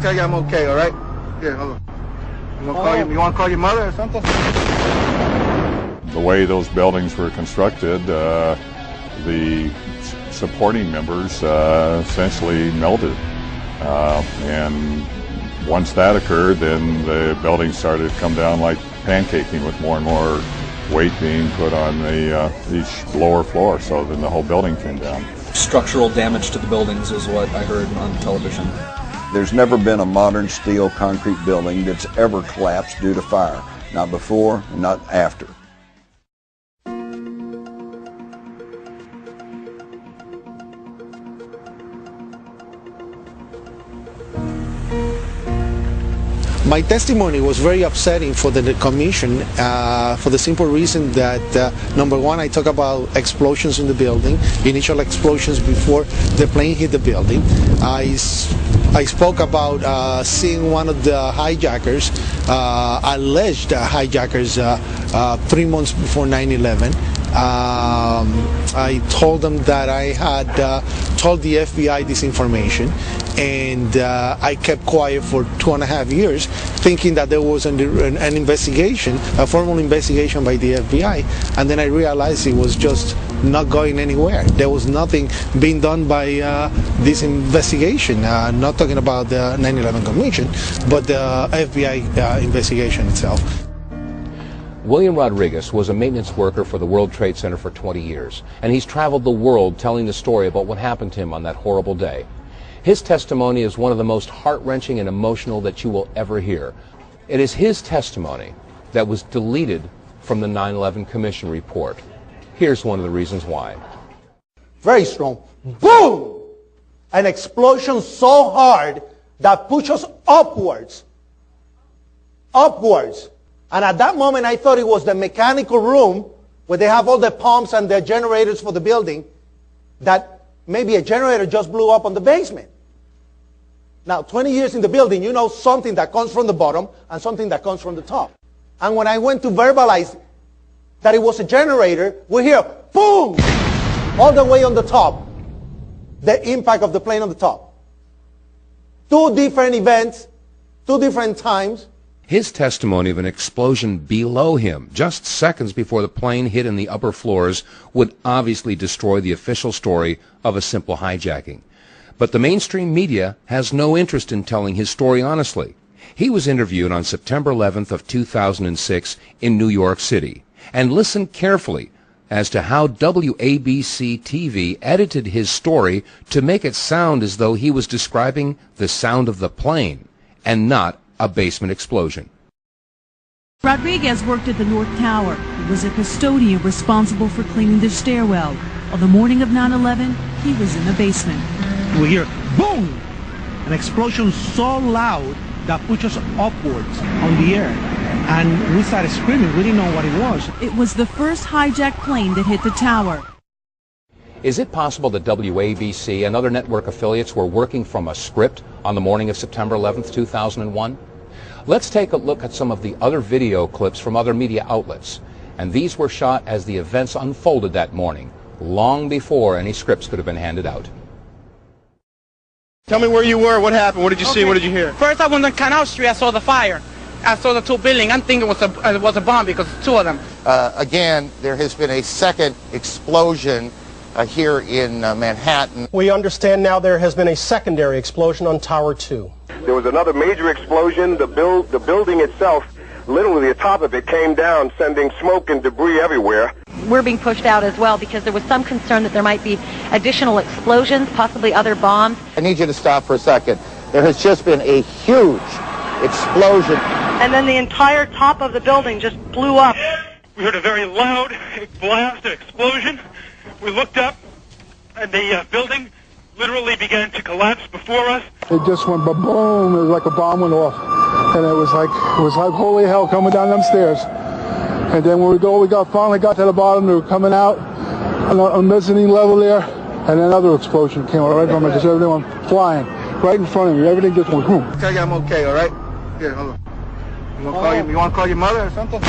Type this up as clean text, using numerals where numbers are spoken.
Tell you I'm okay, all right? Here, hold on. You want to call your mother or something? The way those buildings were constructed, the supporting members essentially melted. And once that occurred, then the buildings started to come down like pancaking, with more and more weight being put on each lower floor. So then the whole building came down. Structural damage to the buildings is what I heard on television. There's never been a modern steel concrete building that's ever collapsed due to fire. Not before, and not after. My testimony was very upsetting for the commission for the simple reason that, number one, I talk about explosions in the building, initial explosions before the plane hit the building. I spoke about seeing one of the hijackers, alleged hijackers, 3 months before 9/11. I told them that I had told the FBI this information, and I kept quiet for 2.5 years, thinking that there was an investigation, a formal investigation by the FBI, and then I realized it was just not going anywhere. There was nothing being done by this investigation, not talking about the 9/11 Commission, but the FBI investigation itself. William Rodriguez was a maintenance worker for the World Trade Center for 20 years, and he's traveled the world telling the story about what happened to him on that horrible day. His testimony is one of the most heart-wrenching and emotional that you will ever hear. It is his testimony that was deleted from the 9/11 Commission report. Here's one of the reasons why. Very strong. Boom! An explosion so hard that pushed us upwards. Upwards. And at that moment, I thought it was the mechanical room where they have all the pumps and the generators for the building, that maybe a generator just blew up on the basement. Now, 20 years in the building, you know something that comes from the bottom and something that comes from the top. And when I went to verbalize that it was a generator, we hear, boom, all the way on the top. The impact of the plane on the top. 2 different events, 2 different times. His testimony of an explosion below him, just seconds before the plane hit in the upper floors, would obviously destroy the official story of a simple hijacking. But the mainstream media has no interest in telling his story honestly. He was interviewed on September 11th of 2006 in New York City. And listen carefully as to how WABC TV edited his story to make it sound as though he was describing the sound of the plane and not a basement explosion. Rodriguez worked at the North Tower. He was a custodian responsible for cleaning the stairwell. On the morning of 9/11, he was in the basement. We hear, boom! An explosion so loud that pushed us upwards on the air. And we started screaming. We didn't know what it was. It was the first hijacked plane that hit the tower. Is it possible that WABC and other network affiliates were working from a script on the morning of September 11th, 2001? Let's take a look at some of the other video clips from other media outlets. And these were shot as the events unfolded that morning, long before any scripts could have been handed out. Tell me where you were, what happened, what did you see, what did you hear? First I went on Canal Street, I saw the fire. I saw the 2 buildings. I'm thinking it was a bomb because 2 of them. Again, there has been a second explosion here in Manhattan. We understand now there has been a secondary explosion on Tower 2. There was another major explosion. The building itself, literally the top of it came down, sending smoke and debris everywhere. We're being pushed out as well because there was some concern that there might be additional explosions, possibly other bombs. I need you to stop for a second. There has just been a huge explosion. And then the entire top of the building just blew up. We heard a very loud blast, an explosion. We looked up, and the building literally began to collapse before us. It just went ba-boom, it was like a bomb went off. And it was like holy hell coming down them stairs. And then when we finally got to the bottom, they were coming out on the mezzanine level there, and another explosion came right from it, just everything went flying right in front of me. Everything just went boom. Tell you I'm okay, all right? Here, hold on. You want to call your mother or something?